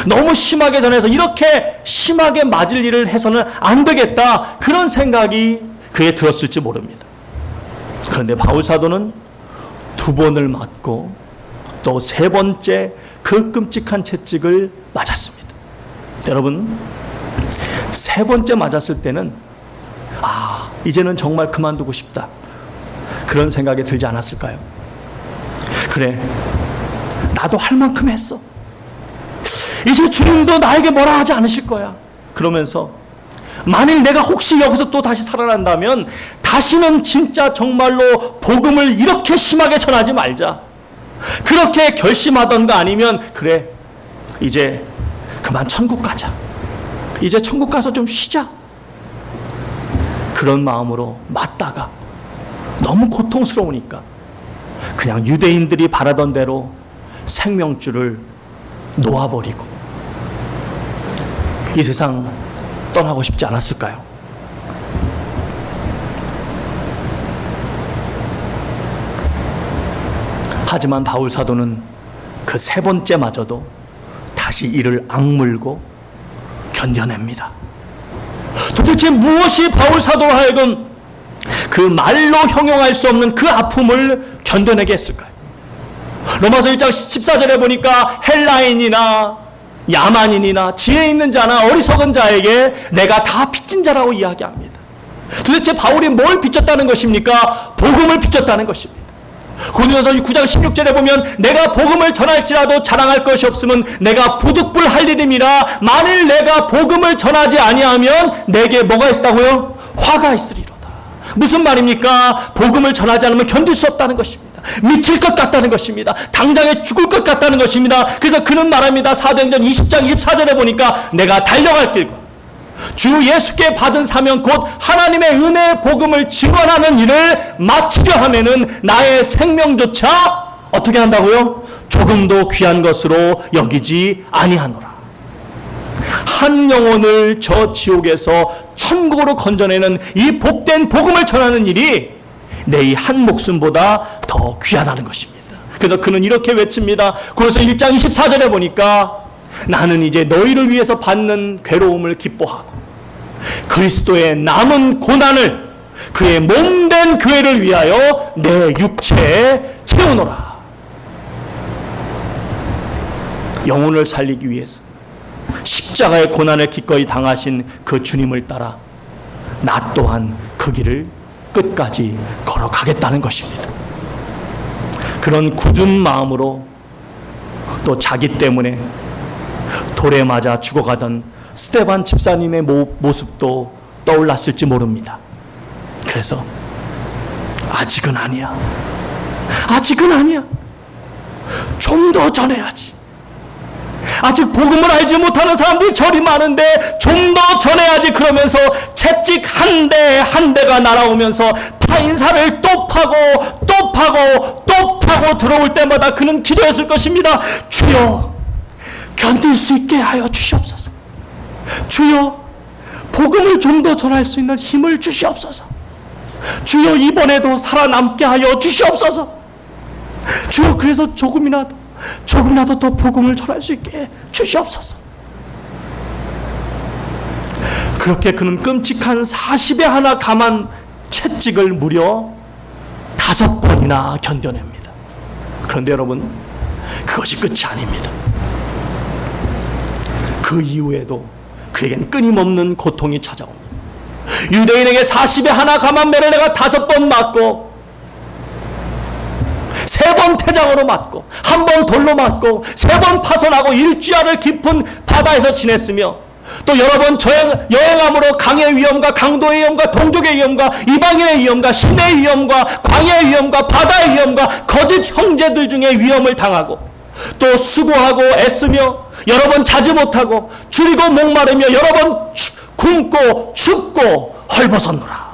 너무 심하게 전해서 이렇게 심하게 맞을 일을 해서는 안 되겠다. 그런 생각이 그에 들었을지 모릅니다. 그런데 바울 사도는 2번을 맞고 또 3번째 그 끔찍한 채찍을 맞았습니다. 여러분, 3번째 맞았을 때는 이제는 정말 그만두고 싶다, 그런 생각이 들지 않았을까요? 그래, 나도 할 만큼 했어. 이제 주님도 나에게 뭐라 하지 않으실 거야. 그러면서 만일 내가 혹시 여기서 또 다시 살아난다면 다시는 진짜 정말로 복음을 이렇게 심하게 전하지 말자, 그렇게 결심하던가 아니면 그래, 이제 그만 천국 가자, 이제 천국 가서 좀 쉬자, 그런 마음으로 맞다가 너무 고통스러우니까 그냥 유대인들이 바라던 대로 생명줄을 놓아버리고 이 세상 떠나고 싶지 않았을까요? 하지만 바울 사도는 그 3번째마저도 다시 이를 악물고 견뎌냅니다. 도대체 무엇이 바울 사도로 하여금 그 말로 형용할 수 없는 그 아픔을 견뎌내게 했을까요? 로마서 1장 14절에 보니까 헬라인이나 야만인이나 지혜 있는 자나 어리석은 자에게 내가 다 빚진 자라고 이야기합니다. 도대체 바울이 뭘 빚졌다는 것입니까? 복음을 빚졌다는 것입니다. 고린도서 9장 16절에 보면 내가 복음을 전할지라도 자랑할 것이 없으면 내가 부득불할 일임이라, 만일 내가 복음을 전하지 아니하면 내게 뭐가 있다고요? 화가 있으리로다. 무슨 말입니까? 복음을 전하지 않으면 견딜 수 없다는 것입니다. 미칠 것 같다는 것입니다. 당장에 죽을 것 같다는 것입니다. 그래서 그는 말합니다. 사도행전 20장 24절에 보니까 내가 달려갈 길과 주 예수께 받은 사명 곧 하나님의 은혜의 복음을 증언하는 일을 마치려 하면은 나의 생명조차 어떻게 한다고요? 조금도 귀한 것으로 여기지 아니하노라. 한 영혼을 저 지옥에서 천국으로 건져내는 이 복된 복음을 전하는 일이 내 이 한 목숨보다 더 귀하다는 것입니다. 그래서 그는 이렇게 외칩니다. 그래서 1장 24절에 보니까 나는 이제 너희를 위해서 받는 괴로움을 기뻐하고 그리스도의 남은 고난을 그의 몸된 교회를 위하여 내 육체에 채우노라. 영혼을 살리기 위해서 십자가의 고난을 기꺼이 당하신 그 주님을 따라 나 또한 그 길을 끝까지 걸어가겠다는 것입니다. 그런 굳은 마음으로 또 자기 때문에 돌에 맞아 죽어가던 스데반 집사님의 모습도 떠올랐을지 모릅니다. 그래서 아직은 아니야. 아직은 아니야. 좀 더 전해야지. 아직 복음을 알지 못하는 사람들이 저리 많은데 좀 더 전해야지. 그러면서 채찍 한 대 한 대가 날아오면서 파인살을 또 파고 또 파고 또 파고 들어올 때마다 그는 기도했을 것입니다. 주여, 견딜 수 있게 하여 주시옵소서. 주여, 복음을 좀 더 전할 수 있는 힘을 주시옵소서. 주여, 이번에도 살아남게 하여 주시옵소서. 주여, 그래서 조금이라도 더 복음을 전할 수 있게 주시옵소서. 그렇게 그는 끔찍한 40에 하나 감한 채찍을 무려 5번이나 견뎌냅니다. 그런데 여러분, 그것이 끝이 아닙니다. 그 이후에도 그에겐 끊임없는 고통이 찾아옵니다. 유대인에게 40에 하나 감한 매를 내가 5번 맞고 3번 태장으로 맞고 1번 돌로 맞고 3번 파손하고 일주일을 깊은 바다에서 지냈으며 또 여러 번 여행함으로 강의 위험과 강도의 위험과 동족의 위험과 이방인의 위험과 신의 위험과 광야의 위험과 바다의 위험과 거짓 형제들 중에 위험을 당하고 또 수고하고 애쓰며 여러 번 자지 못하고 줄이고 목마르며 여러 번 굶고 춥고 헐벗었노라.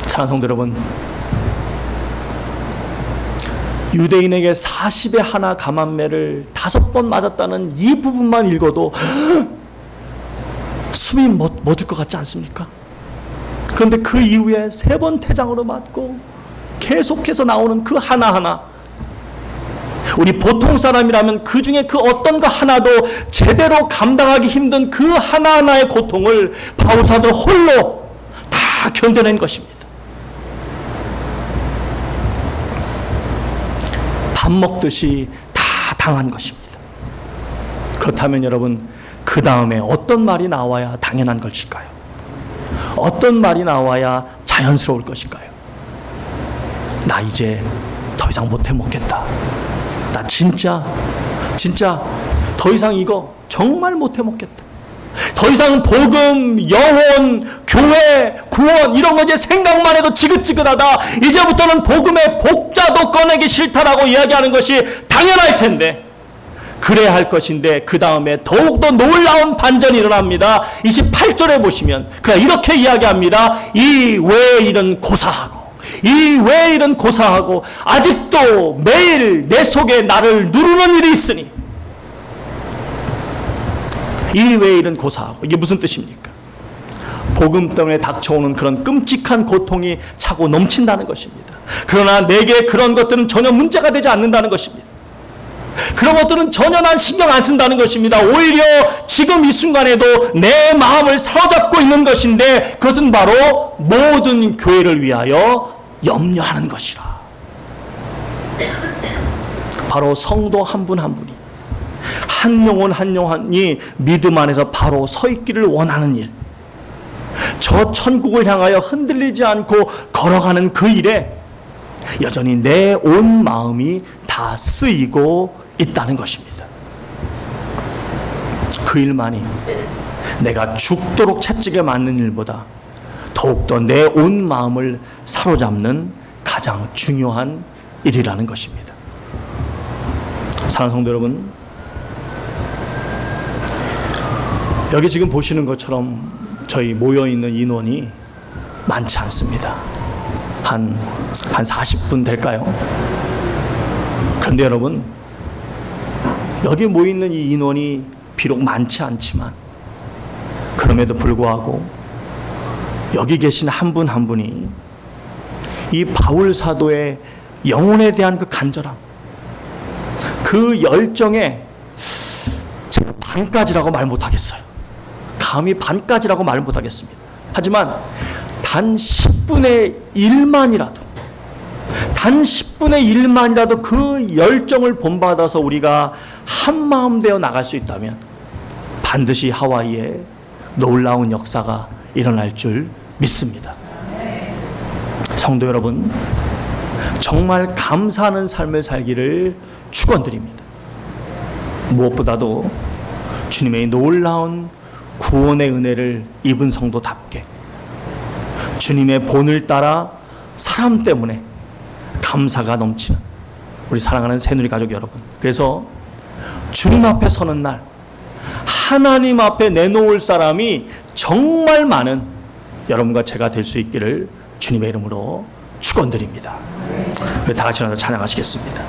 사랑하는 성도 여러분, 유대인에게 40에 하나 감한 매를 5번 맞았다는 이 부분만 읽어도 숨이 멎을 것 같지 않습니까? 그런데 그 이후에 3번 태장으로 맞고 계속해서 나오는 그 하나하나, 우리 보통 사람이라면 그 중에 그 어떤 거 하나도 제대로 감당하기 힘든 그 하나하나의 고통을 바울 사도 홀로 다 견뎌낸 것입니다. 밥 먹듯이 다 당한 것입니다. 그렇다면 여러분, 그 다음에 어떤 말이 나와야 당연한 것일까요? 어떤 말이 나와야 자연스러울 것일까요? 나 이제 더 이상 못해 먹겠다. 나 진짜 더 이상 이거 정말 못해 먹겠다. 더 이상 복음, 영혼, 교회, 구원 이런 거 이제 생각만 해도 지긋지긋하다. 이제부터는 복음의 복자도 꺼내기 싫다라고 이야기하는 것이 당연할 텐데, 그래야 할 것인데 그 다음에 더욱더 놀라운 반전이 일어납니다. 28절에 보시면 그가 이렇게 이야기합니다. 이 외의 일은 고사하고 이 외의 일은 고사하고 아직도 매일 내 속에 나를 누르는 일이 있으니. 이 외의 일은 고사하고, 이게 무슨 뜻입니까? 복음 때문에 닥쳐오는 그런 끔찍한 고통이 차고 넘친다는 것입니다. 그러나 내게 그런 것들은 전혀 문제가 되지 않는다는 것입니다. 그런 것들은 전혀 난 신경 안 쓴다는 것입니다. 오히려 지금 이 순간에도 내 마음을 사로잡고 있는 것인데, 그것은 바로 모든 교회를 위하여 염려하는 것이라. 바로 성도 한 분 한 분이, 한 영혼 한 영혼이 믿음 안에서 바로 서 있기를 원하는 일, 저 천국을 향하여 흔들리지 않고 걸어가는 그 일에 여전히 내 온 마음이 다 쓰이고 있다는 것입니다. 그 일만이 내가 죽도록 채찍에 맞는 일보다 더욱더 내 온 마음을 사로잡는 가장 중요한 일이라는 것입니다. 사랑하는 성도 여러분, 여기 지금 보시는 것처럼 저희 모여있는 인원이 많지 않습니다. 한 40분 될까요? 그런데 여러분, 여기 모여있는 이 인원이 비록 많지 않지만 그럼에도 불구하고 여기 계신 한 분 한 분이 이 바울 사도의 영혼에 대한 그 간절함, 그 열정에 제가 반까지라고 말 못하겠어요. 감히 반까지라고 말 못하겠습니다. 하지만 단 10분의 1만이라도 단 10분의 1만이라도 그 열정을 본받아서 우리가 한마음 되어 나갈 수 있다면 반드시 하와이에 놀라운 역사가 일어날 줄 믿습니다. 성도 여러분, 정말 감사하는 삶을 살기를 축원드립니다. 무엇보다도 주님의 놀라운 구원의 은혜를 입은 성도답게 주님의 본을 따라 사람 때문에 감사가 넘치는 우리 사랑하는 새누리 가족 여러분, 그래서 주님 앞에 서는 날 하나님 앞에 내놓을 사람이 정말 많은 여러분과 제가 될 수 있기를 주님의 이름으로 축원드립니다. 다 같이 나눠 찬양하시겠습니다.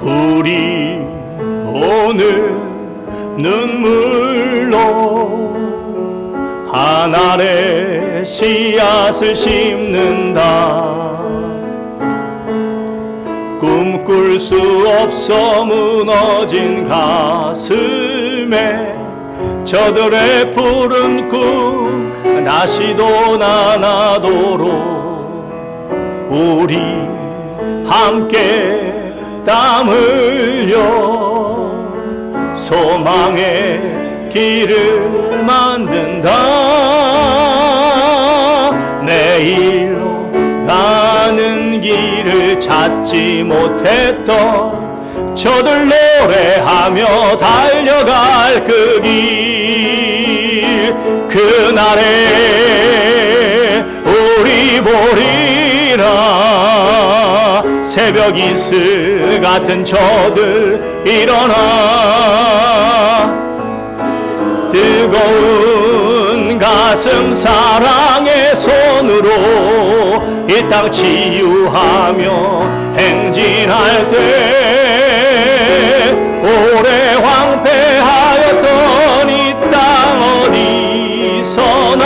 우리 오늘 눈물로 하늘에 씨앗을 심는다. 꿈꿀 수 없어 무너진 가슴에 저들의 푸른 꿈 다시 돋아나도록 우리 함께 땀 흘려 소망의 길을 만든다. 내일로 가는 길을 찾지 못했던 저들 노래하며 달려갈 그 길, 그날에 우리 보리라. 새벽 이슬 같은 저들 일어나 뜨거운 가슴 사랑의 손으로 이 땅 치유하며 행진할 때 오래 황폐하였던 이 땅 어디서나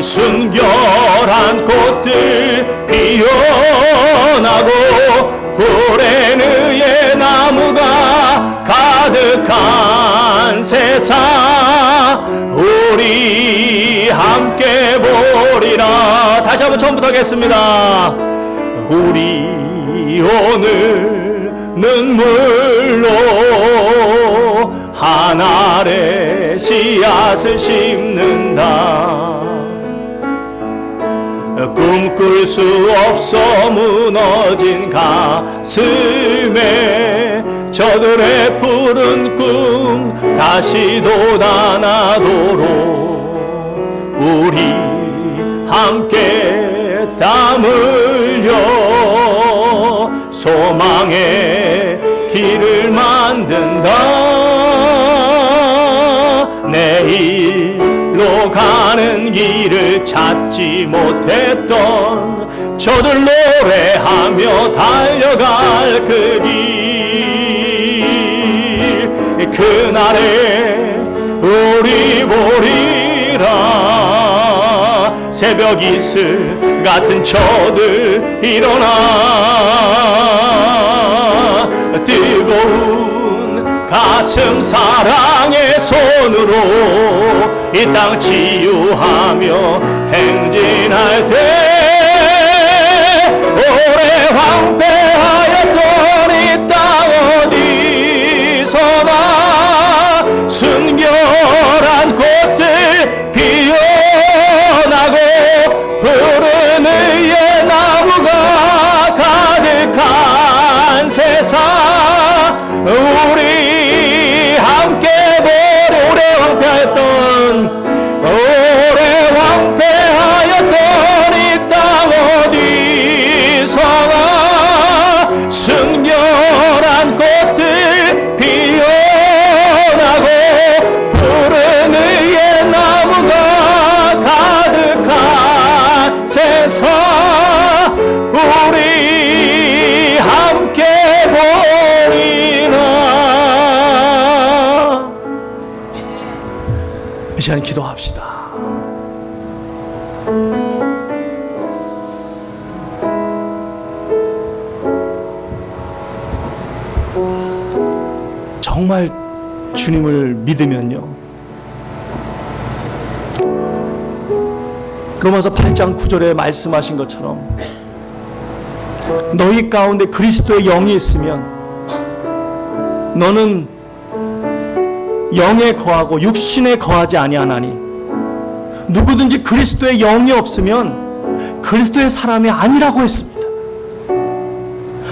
순결한 꽃들 피어나고 푸른 의의 나무가 가득한 세상 우리 함께 보리라. 다시 한번 처음부터 하겠습니다. 우리 오늘 눈물로 하늘에 씨앗을 심는다. 꿈꿀 수 없어 무너진 가슴에 저들의 푸른 꿈 다시 돋아나도록 우리 함께 땀 흘려 소망의 길을 만든다. 내일로 가는 길을 찾지 못했던 저들 노래하며 달려갈 그 길, 그날에 우리 보리라. 새벽 이슬 같은 저들 일어나 뜨거운 가슴 사랑의 손으로 이 땅 치유하며 행진할 때 오래 황폐하였던 이 땅 어디서나 순결한 꽃들 피어나고 푸른 의의 나무가 가득한 세상 우리 함께 보리. 오래 황폐했던 오래 황폐 정말 주님을 믿으면요, 로마서 8장 9절에 말씀하신 것처럼 너희 가운데 그리스도의 영이 있으면 너는 영에 거하고 육신에 거하지 아니하나니, 누구든지 그리스도의 영이 없으면 그리스도의 사람이 아니라고 했습니다.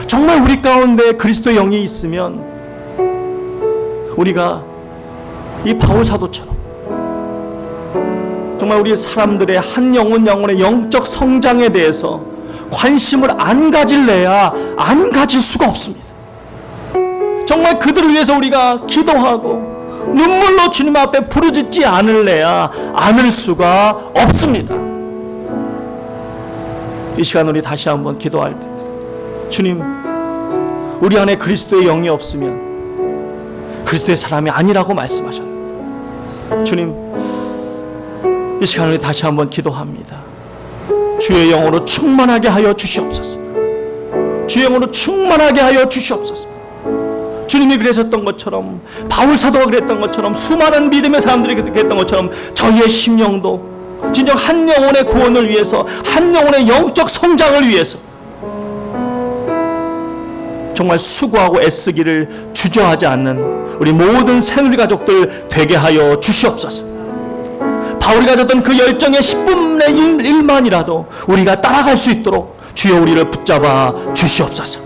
정말 우리 가운데 그리스도의 영이 있으면 우리가 이 바울 사도처럼 정말 우리 사람들의 한 영혼의 영적 성장에 대해서 관심을 안 가질래야 안 가질 수가 없습니다. 정말 그들을 위해서 우리가 기도하고 눈물로 주님 앞에 부르짖지 않을래야 않을 수가 없습니다. 이 시간 우리 다시 한번 기도할 때, 주님, 우리 안에 그리스도의 영이 없으면 그리스도의 사람이 아니라고 말씀하셨습니다. 주님, 이 시간 우리 다시 한번 기도합니다. 주의 영으로 충만하게 하여 주시옵소서. 주의 영으로 충만하게 하여 주시옵소서. 주님이 그러셨던 것처럼, 바울 사도가 그랬던 것처럼, 수많은 믿음의 사람들이 그랬던 것처럼 저희의 심령도 진정 한 영혼의 구원을 위해서, 한 영혼의 영적 성장을 위해서 정말 수고하고 애쓰기를 주저하지 않는 우리 모든 새누리 가족들 되게 하여 주시옵소서. 바울이 가졌던 그 열정의 10분의 1만이라도 우리가 따라갈 수 있도록 주여 우리를 붙잡아 주시옵소서.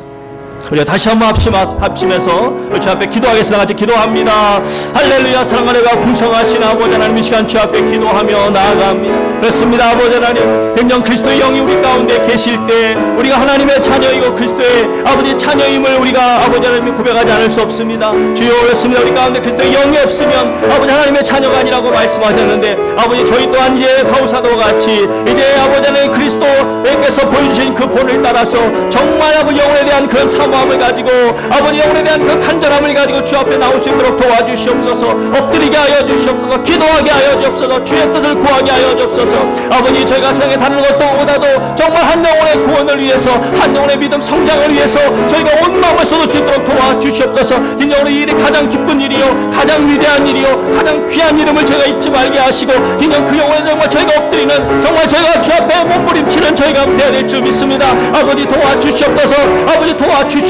우리가 다시 한번 합심해서 주 앞에 기도하겠습니다. 같이 기도합니다. 할렐루야. 사랑하네가 풍성하신 아버지 하나님, 이 시간 주 앞에 기도하며 나아갑니다. 그렇습니다. 아버지 하나님, 생명 그리스도의 영이 우리 가운데 계실 때 우리가 하나님의 자녀이고 그리스도의 아버지 자녀임을 우리가 아버지 하나님 고백하지 않을 수 없습니다. 주여, 그렇습니다. 우리 가운데 그리스도의 영이 없으면 아버지 하나님의 자녀가 아니라고 말씀하셨는데, 아버지 저희 또한 이제 바울 사도와 같이 이제 아버지 하나님 그리스도께서 보여주신 그 본을 따라서 정말 아버지 영혼에 대한 그런 사모함을 가지고, 아버지 영혼에 대한 그 간절함을 가지고 주 앞에 나올 수 있도록 도와주시옵소서. 엎드리게 하여 주시옵소서. 기도하게 하여 주옵소서. 주의 뜻을 구하게 하여 주옵소서. 아버지, 저희가 세상에 다른 것보다도 정말 한 영혼의 구원을 위해서, 한 영혼의 믿음 성장을 위해서 저희가 온 마음을 쏟을 수 있도록 도와주시옵소서. 진정으로 이 일이 가장 기쁜 일이요, 가장 위대한 일이요, 가장 귀한 이름을 저희가 잊지 말게 하시고, 진정 그 영혼에 정말 저희가 엎드리는, 정말 저희가 주 앞에 몸부림치는 저희가 되어야 될 줄 믿습니다. 아버지 도와주시옵소서. 아버지 도와주시옵소서.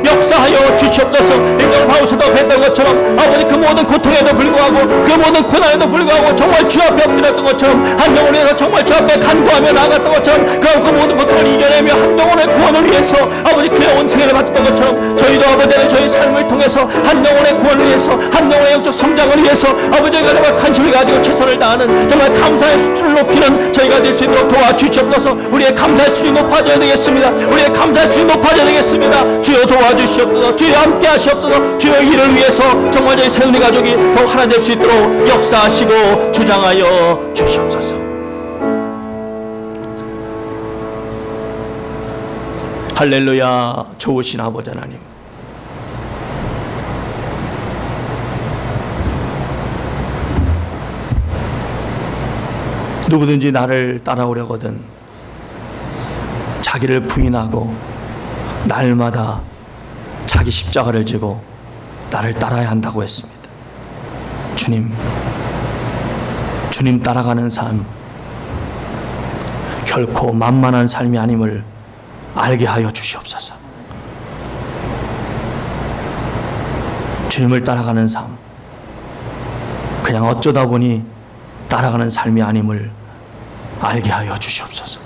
역사하여 주시옵소서. 인정 바울 사도가 했던 것처럼 아버지 그 모든 고통에도 불구하고, 그 모든 고난에도 불구하고 정말 주 앞에 엎드렸던 것처럼, 한 영혼을 위해서 정말 주 앞에 간구하며 나아갔던 것처럼, 그 모든 고통을 이겨내며 한 영혼의 구원을 위해서 아버지 그 영혼 생애를 바쳤던 것처럼, 저희도 아버지 저희 삶을 통해서 한 영혼의 구원을 위해서, 한 영혼의 영적 성장을 위해서 아버지가 정말 관심을 가지고 최선을 다하는 정말 감사의 수준을 높이는 저희가 될 수 있도록 도와주시옵소서. 우리의 감사의 수준이 높아져야 되겠습니다. 우리의 감사의 수준이 높아져야 되겠습니다. 주여 도와주시옵소서. 주여 함께 하시옵소서. 주여 이를 위해서 정말 저희 새누리 가족이 더 하나 될 수 있도록 역사하시고 주장하여 주시옵소서. 할렐루야. 좋으신 아버지 하나님, 누구든지 나를 따라오려거든 자기를 부인하고 날마다 자기 십자가를 지고 나를 따라야 한다고 했습니다. 주님 따라가는 삶 결코 만만한 삶이 아님을 알게 하여 주시옵소서. 주님을 따라가는 삶 그냥 어쩌다 보니 따라가는 삶이 아님을 알게 하여 주시옵소서.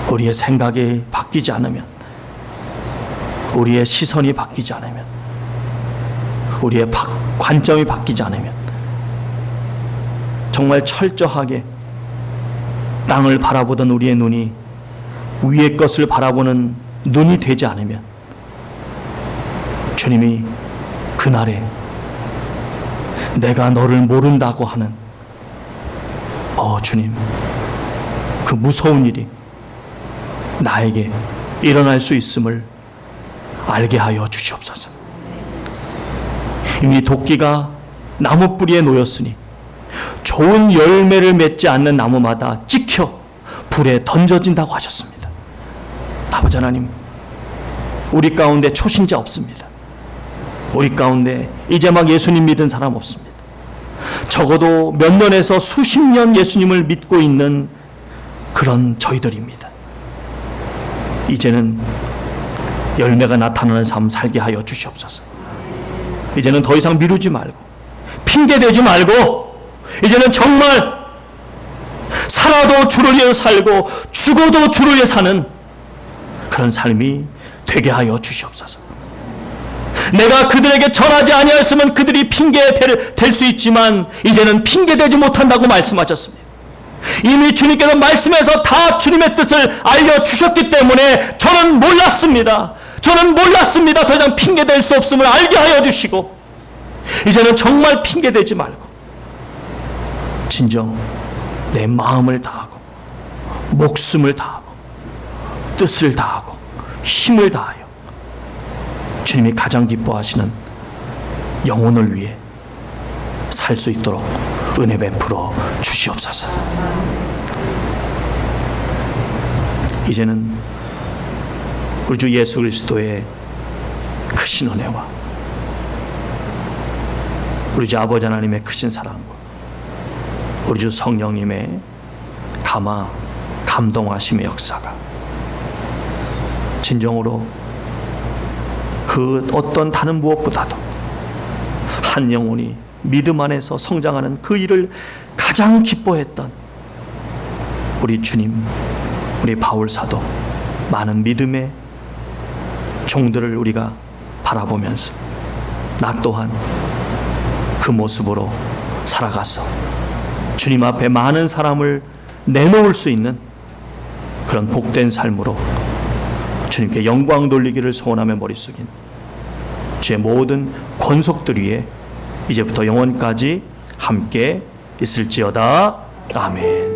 우리의 생각이 바뀌지 않으면, 우리의 시선이 바뀌지 않으면, 우리의 관점이 바뀌지 않으면, 정말 철저하게 땅을 바라보던 우리의 눈이 위의 것을 바라보는 눈이 되지 않으면, 주님이 그날에 내가 너를 모른다고 하는 주님, 그 무서운 일이 나에게 일어날 수 있음을 알게 하여 주시옵소서. 이미 도끼가 나무 뿌리에 놓였으니 좋은 열매를 맺지 않는 나무마다 찍혀 불에 던져진다고 하셨습니다. 아버지 하나님, 우리 가운데 초신자 없습니다. 우리 가운데 이제 막 예수님 믿은 사람 없습니다. 적어도 몇 년에서 수십 년 예수님을 믿고 있는 그런 저희들입니다. 이제는 열매가 나타나는 삶 살게 하여 주시옵소서. 이제는 더 이상 미루지 말고 핑계대지 말고 이제는 정말 살아도 주를 위해 살고 죽어도 주를 위해 사는 그런 삶이 되게 하여 주시옵소서. 내가 그들에게 전하지 아니하였으면 그들이 핑계될 수 있지만 이제는 핑계대지 못한다고 말씀하셨습니다. 이미 주님께서 말씀에서 다 주님의 뜻을 알려주셨기 때문에 저는 몰랐습니다. 더 이상 핑계댈 수 없음을 알게 하여 주시고 이제는 정말 핑계대지 말고 진정 내 마음을 다하고 목숨을 다하고 뜻을 다하고 힘을 다하여 주님이 가장 기뻐하시는 영혼을 위해 살 수 있도록 은혜 베풀어 주시옵소서. 이제는 우리 주 예수 그리스도의 크신 은혜와 우리 주 아버지 하나님의 크신 사랑과 우리 주 성령님의 감동하심의 역사가 진정으로 그 어떤 다른 무엇보다도 한 영혼이 믿음 안에서 성장하는 그 일을 가장 기뻐했던 우리 주님, 우리 바울 사도, 많은 믿음의 종들을 우리가 바라보면서 나 또한 그 모습으로 살아가서 주님 앞에 많은 사람을 내놓을 수 있는 그런 복된 삶으로 주님께 영광 돌리기를 소원하며 머리 숙인 주의 모든 권속들 위에 이제부터 영원까지 함께 있을지어다. 아멘.